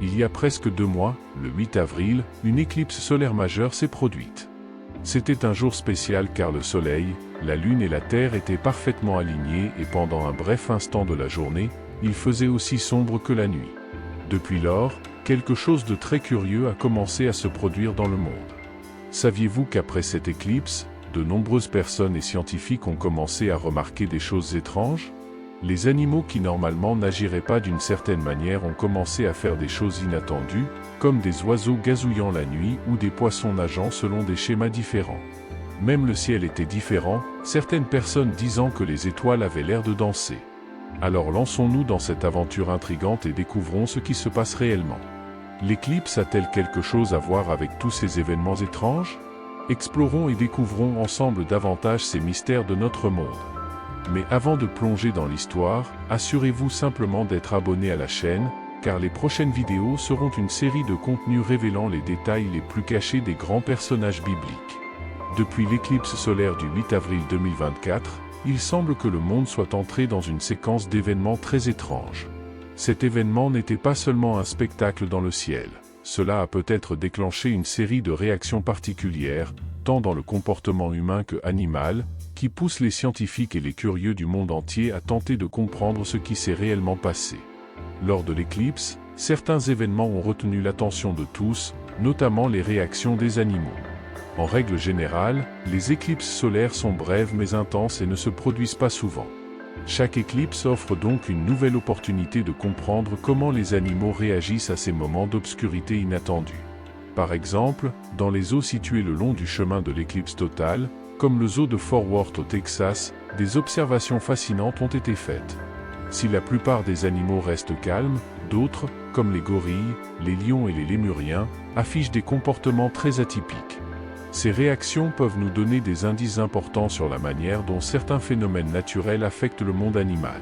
Il y a presque 2 mois, le 8 avril, une éclipse solaire majeure s'est produite. C'était un jour spécial car le Soleil, la Lune et la Terre étaient parfaitement alignés et pendant un bref instant de la journée, il faisait aussi sombre que la nuit. Depuis lors, quelque chose de très curieux a commencé à se produire dans le monde. Saviez-vous qu'après cette éclipse, de nombreuses personnes et scientifiques ont commencé à remarquer des choses étranges? Les animaux qui normalement n'agiraient pas d'une certaine manière ont commencé à faire des choses inattendues, comme des oiseaux gazouillant la nuit ou des poissons nageant selon des schémas différents. Même le ciel était différent, certaines personnes disant que les étoiles avaient l'air de danser. Alors lançons-nous dans cette aventure intrigante et découvrons ce qui se passe réellement. L'éclipse a-t-elle quelque chose à voir avec tous ces événements étranges? Explorons et découvrons ensemble davantage ces mystères de notre monde. Mais avant de plonger dans l'histoire, assurez-vous simplement d'être abonné à la chaîne, car les prochaines vidéos seront une série de contenus révélant les détails les plus cachés des grands personnages bibliques. Depuis l'éclipse solaire du 8 avril 2024, il semble que le monde soit entré dans une séquence d'événements très étranges. Cet événement n'était pas seulement un spectacle dans le ciel. Cela a peut-être déclenché une série de réactions particulières, tant dans le comportement humain que animal, qui pousse les scientifiques et les curieux du monde entier à tenter de comprendre ce qui s'est réellement passé. Lors de l'éclipse, certains événements ont retenu l'attention de tous, notamment les réactions des animaux. En règle générale, les éclipses solaires sont brèves mais intenses et ne se produisent pas souvent. Chaque éclipse offre donc une nouvelle opportunité de comprendre comment les animaux réagissent à ces moments d'obscurité inattendus. Par exemple, dans les eaux situées le long du chemin de l'éclipse totale, comme le zoo de Fort Worth au Texas, des observations fascinantes ont été faites. Si la plupart des animaux restent calmes, d'autres, comme les gorilles, les lions et les lémuriens, affichent des comportements très atypiques. Ces réactions peuvent nous donner des indices importants sur la manière dont certains phénomènes naturels affectent le monde animal.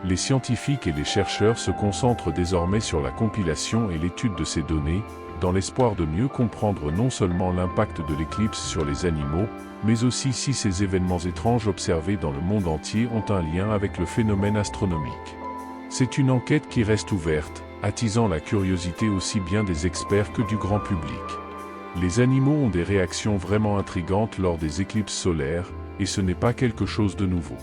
Les scientifiques et les chercheurs se concentrent désormais sur la compilation et l'étude de ces données, dans l'espoir de mieux comprendre non seulement l'impact de l'éclipse sur les animaux, mais aussi si ces événements étranges observés dans le monde entier ont un lien avec le phénomène astronomique. C'est une enquête qui reste ouverte, attisant la curiosité aussi bien des experts que du grand public. Les animaux ont des réactions vraiment intrigantes lors des éclipses solaires, et ce n'est pas quelque chose de nouveau.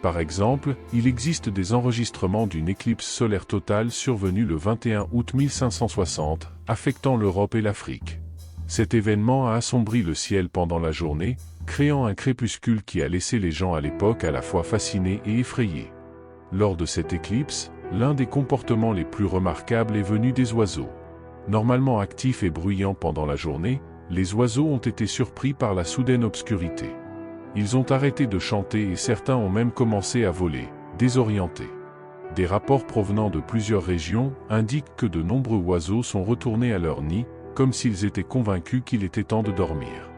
Par exemple, il existe des enregistrements d'une éclipse solaire totale survenue le 21 août 1560, affectant l'Europe et l'Afrique. Cet événement a assombri le ciel pendant la journée, créant un crépuscule qui a laissé les gens à l'époque à la fois fascinés et effrayés. Lors de cette éclipse, l'un des comportements les plus remarquables est venu des oiseaux. Normalement actifs et bruyants pendant la journée, les oiseaux ont été surpris par la soudaine obscurité. Ils ont arrêté de chanter et certains ont même commencé à voler, désorientés. Des rapports provenant de plusieurs régions indiquent que de nombreux oiseaux sont retournés à leur nid, comme s'ils étaient convaincus qu'il était temps de dormir.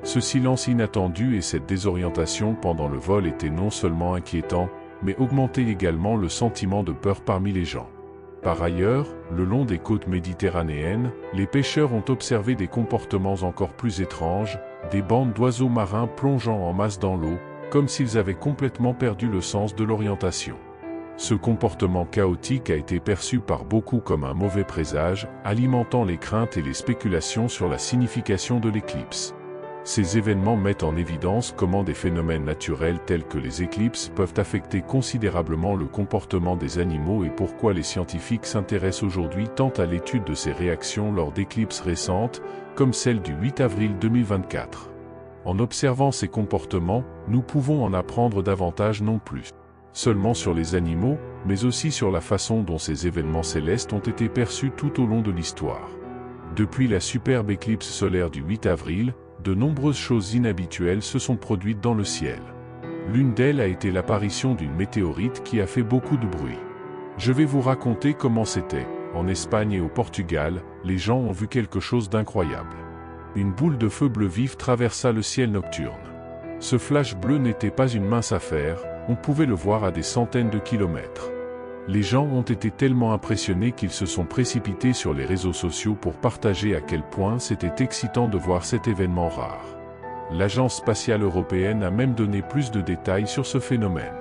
Ce silence inattendu et cette désorientation pendant le vol étaient non seulement inquiétants, mais augmentaient également le sentiment de peur parmi les gens. Par ailleurs, le long des côtes méditerranéennes, les pêcheurs ont observé des comportements encore plus étranges, des bandes d'oiseaux marins plongeant en masse dans l'eau, comme s'ils avaient complètement perdu le sens de l'orientation. Ce comportement chaotique a été perçu par beaucoup comme un mauvais présage, alimentant les craintes et les spéculations sur la signification de l'éclipse. Ces événements mettent en évidence comment des phénomènes naturels tels que les éclipses peuvent affecter considérablement le comportement des animaux et pourquoi les scientifiques s'intéressent aujourd'hui tant à l'étude de ces réactions lors d'éclipses récentes, comme celle du 8 avril 2024. En observant ces comportements, nous pouvons en apprendre davantage non plus seulement sur les animaux, mais aussi sur la façon dont ces événements célestes ont été perçus tout au long de l'histoire. Depuis la superbe éclipse solaire du 8 avril, de nombreuses choses inhabituelles se sont produites dans le ciel. L'une d'elles a été l'apparition d'une météorite qui a fait beaucoup de bruit. Je vais vous raconter comment c'était. En Espagne et au Portugal, les gens ont vu quelque chose d'incroyable. Une boule de feu bleu vif traversa le ciel nocturne. Ce flash bleu n'était pas une mince affaire, on pouvait le voir à des centaines de kilomètres. Les gens ont été tellement impressionnés qu'ils se sont précipités sur les réseaux sociaux pour partager à quel point c'était excitant de voir cet événement rare. L'Agence spatiale européenne a même donné plus de détails sur ce phénomène.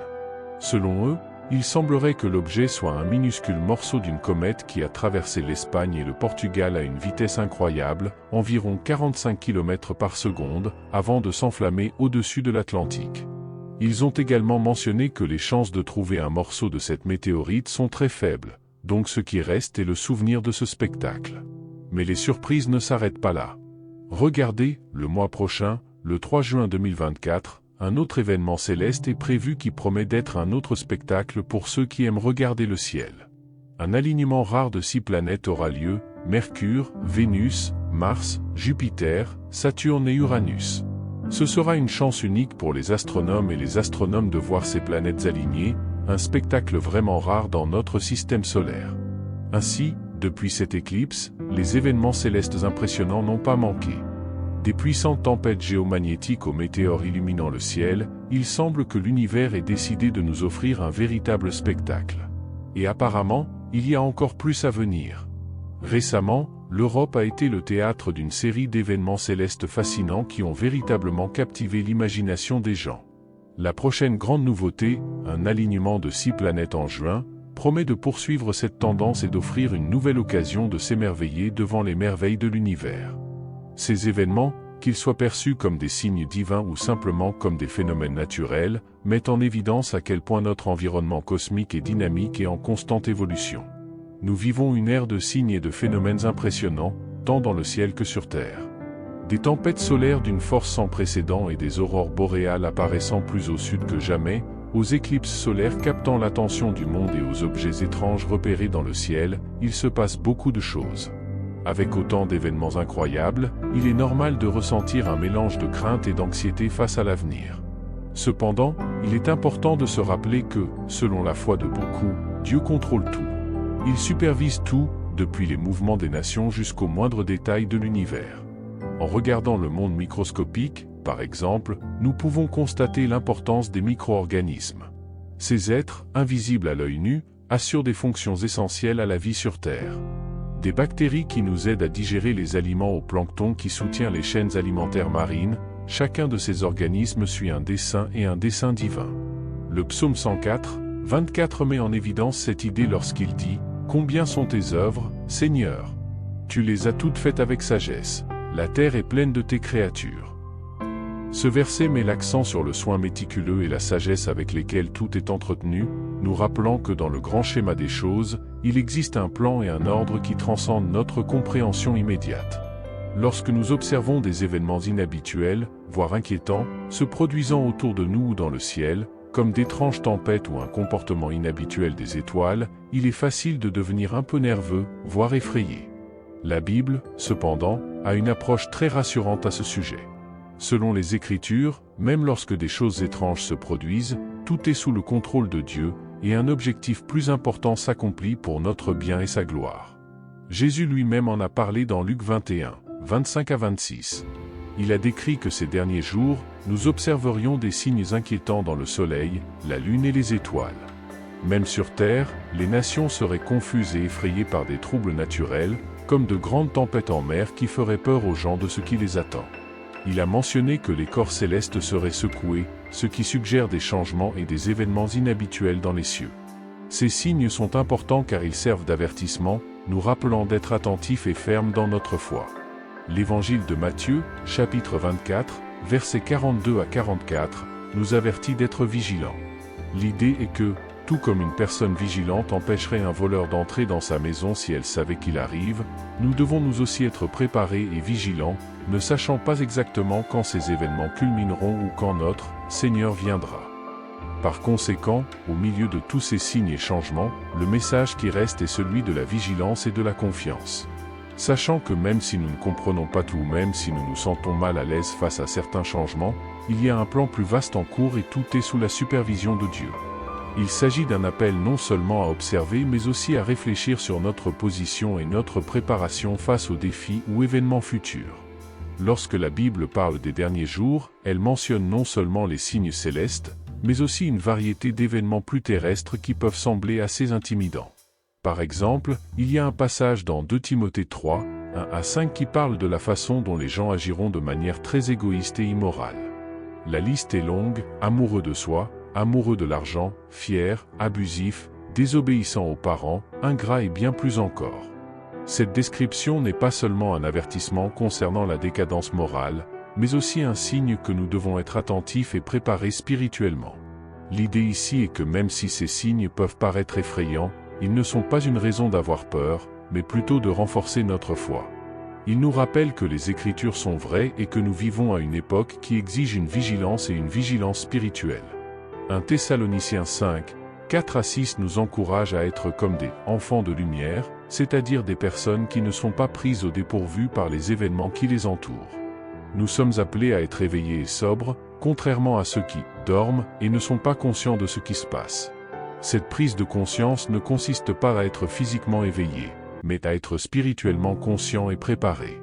Selon eux, Il semblerait que l'objet soit un minuscule morceau d'une comète qui a traversé l'Espagne et le Portugal à une vitesse incroyable, environ 45 km par seconde, avant de s'enflammer au-dessus de l'Atlantique. Ils ont également mentionné que les chances de trouver un morceau de cette météorite sont très faibles, donc ce qui reste est le souvenir de ce spectacle. Mais les surprises ne s'arrêtent pas là. Regardez, le mois prochain, le 3 juin 2024, un autre événement céleste est prévu qui promet d'être un autre spectacle pour ceux qui aiment regarder le ciel. Un alignement rare de 6 planètes aura lieu, Mercure, Vénus, Mars, Jupiter, Saturne et Uranus. Ce sera une chance unique pour les astronomes et les astronomes de voir ces planètes alignées, un spectacle vraiment rare dans notre système solaire. Ainsi, depuis cette éclipse, les événements célestes impressionnants n'ont pas manqué. Des puissantes tempêtes géomagnétiques aux météores illuminant le ciel, il semble que l'univers ait décidé de nous offrir un véritable spectacle. Et apparemment, il y a encore plus à venir. Récemment, l'Europe a été le théâtre d'une série d'événements célestes fascinants qui ont véritablement captivé l'imagination des gens. La prochaine grande nouveauté, un alignement de 6 planètes en juin, promet de poursuivre cette tendance et d'offrir une nouvelle occasion de s'émerveiller devant les merveilles de l'univers. Ces événements, qu'ils soient perçus comme des signes divins ou simplement comme des phénomènes naturels, mettent en évidence à quel point notre environnement cosmique est dynamique et en constante évolution. Nous vivons une ère de signes et de phénomènes impressionnants, tant dans le ciel que sur Terre. Des tempêtes solaires d'une force sans précédent et des aurores boréales apparaissant plus au sud que jamais, aux éclipses solaires captant l'attention du monde et aux objets étranges repérés dans le ciel, il se passe beaucoup de choses. Avec autant d'événements incroyables, il est normal de ressentir un mélange de crainte et d'anxiété face à l'avenir. Cependant, il est important de se rappeler que, selon la foi de beaucoup, Dieu contrôle tout. Il supervise tout, depuis les mouvements des nations jusqu'aux moindres détails de l'univers. En regardant le monde microscopique, par exemple, nous pouvons constater l'importance des micro-organismes. Ces êtres, invisibles à l'œil nu, assurent des fonctions essentielles à la vie sur Terre. Des bactéries qui nous aident à digérer les aliments au plancton qui soutient les chaînes alimentaires marines, chacun de ces organismes suit un dessein et un dessein divin. Le psaume 104, 24 met en évidence cette idée lorsqu'il dit « Combien sont tes œuvres, Seigneur ? Tu les as toutes faites avec sagesse. La terre est pleine de tes créatures. » Ce verset met l'accent sur le soin méticuleux et la sagesse avec lesquels tout est entretenu, nous rappelant que dans le grand schéma des choses, il existe un plan et un ordre qui transcendent notre compréhension immédiate. Lorsque nous observons des événements inhabituels, voire inquiétants, se produisant autour de nous ou dans le ciel, comme d'étranges tempêtes ou un comportement inhabituel des étoiles, il est facile de devenir un peu nerveux, voire effrayé. La Bible, cependant, a une approche très rassurante à ce sujet. Selon les Écritures, même lorsque des choses étranges se produisent, tout est sous le contrôle de Dieu, et un objectif plus important s'accomplit pour notre bien et sa gloire. Jésus lui-même en a parlé dans Luc 21, 25 à 26. Il a décrit que ces derniers jours, nous observerions des signes inquiétants dans le soleil, la lune et les étoiles. Même sur Terre, les nations seraient confuses et effrayées par des troubles naturels, comme de grandes tempêtes en mer qui feraient peur aux gens de ce qui les attend. Il a mentionné que les corps célestes seraient secoués, ce qui suggère des changements et des événements inhabituels dans les cieux. Ces signes sont importants car ils servent d'avertissement, nous rappelant d'être attentifs et fermes dans notre foi. L'Évangile de Matthieu, chapitre 24, versets 42 à 44, nous avertit d'être vigilants. L'idée est que, tout comme une personne vigilante empêcherait un voleur d'entrer dans sa maison si elle savait qu'il arrive, nous devons nous aussi être préparés et vigilants, ne sachant pas exactement quand ces événements culmineront ou quand notre Seigneur viendra. Par conséquent, au milieu de tous ces signes et changements, le message qui reste est celui de la vigilance et de la confiance. Sachant que même si nous ne comprenons pas tout, même si nous nous sentons mal à l'aise face à certains changements, il y a un plan plus vaste en cours et tout est sous la supervision de Dieu. Il s'agit d'un appel non seulement à observer mais aussi à réfléchir sur notre position et notre préparation face aux défis ou événements futurs. Lorsque la Bible parle des derniers jours, elle mentionne non seulement les signes célestes, mais aussi une variété d'événements plus terrestres qui peuvent sembler assez intimidants. Par exemple, il y a un passage dans 2 Timothée 3, 1 à 5 qui parle de la façon dont les gens agiront de manière très égoïste et immorale. La liste est longue, amoureux de soi, amoureux de l'argent, fiers, abusifs, désobéissants aux parents, ingrats et bien plus encore. Cette description n'est pas seulement un avertissement concernant la décadence morale, mais aussi un signe que nous devons être attentifs et préparés spirituellement. L'idée ici est que même si ces signes peuvent paraître effrayants, ils ne sont pas une raison d'avoir peur, mais plutôt de renforcer notre foi. Ils nous rappellent que les Écritures sont vraies et que nous vivons à une époque qui exige une vigilance et une vigilance spirituelle. 1 Thessaloniciens 5, 4 à 6 nous encourage à être comme des « enfants de lumière », c'est-à-dire des personnes qui ne sont pas prises au dépourvu par les événements qui les entourent. Nous sommes appelés à être éveillés et sobres, contrairement à ceux qui dorment et ne sont pas conscients de ce qui se passe. Cette prise de conscience ne consiste pas à être physiquement éveillé, mais à être spirituellement conscient et préparé.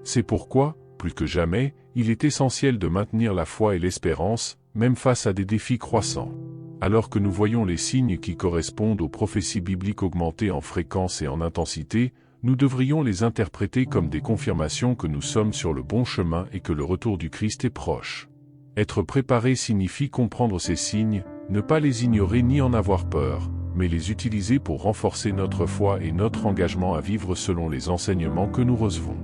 C'est pourquoi, plus que jamais, il est essentiel de maintenir la foi et l'espérance, même face à des défis croissants. Alors que nous voyons les signes qui correspondent aux prophéties bibliques augmenter en fréquence et en intensité, nous devrions les interpréter comme des confirmations que nous sommes sur le bon chemin et que le retour du Christ est proche. Être préparé signifie comprendre ces signes, ne pas les ignorer ni en avoir peur, mais les utiliser pour renforcer notre foi et notre engagement à vivre selon les enseignements que nous recevons.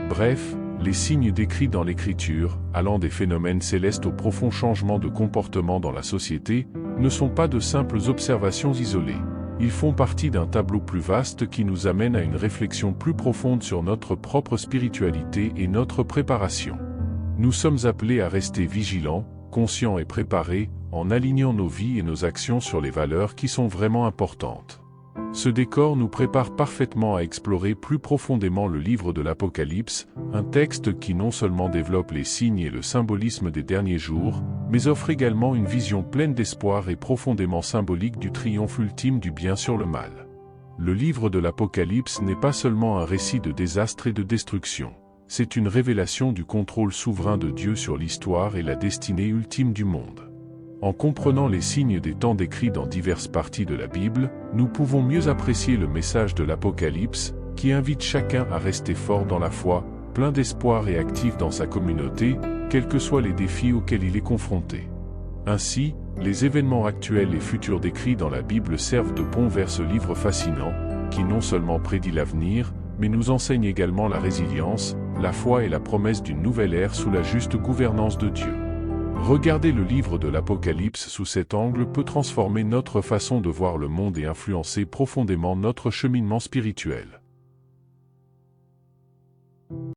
Bref, les signes décrits dans l'Écriture, allant des phénomènes célestes aux profonds changements de comportement dans la société, ne sont pas de simples observations isolées. Ils font partie d'un tableau plus vaste qui nous amène à une réflexion plus profonde sur notre propre spiritualité et notre préparation. Nous sommes appelés à rester vigilants, conscients et préparés, en alignant nos vies et nos actions sur les valeurs qui sont vraiment importantes. Ce décor nous prépare parfaitement à explorer plus profondément le livre de l'Apocalypse, un texte qui non seulement développe les signes et le symbolisme des derniers jours, mais offre également une vision pleine d'espoir et profondément symbolique du triomphe ultime du bien sur le mal. Le livre de l'Apocalypse n'est pas seulement un récit de désastre et de destruction, c'est une révélation du contrôle souverain de Dieu sur l'histoire et la destinée ultime du monde. En comprenant les signes des temps décrits dans diverses parties de la Bible, nous pouvons mieux apprécier le message de l'Apocalypse, qui invite chacun à rester fort dans la foi, plein d'espoir et actif dans sa communauté, quels que soient les défis auxquels il est confronté. Ainsi, les événements actuels et futurs décrits dans la Bible servent de pont vers ce livre fascinant, qui non seulement prédit l'avenir, mais nous enseigne également la résilience, la foi et la promesse d'une nouvelle ère sous la juste gouvernance de Dieu. Regarder le livre de l'Apocalypse sous cet angle peut transformer notre façon de voir le monde et influencer profondément notre cheminement spirituel.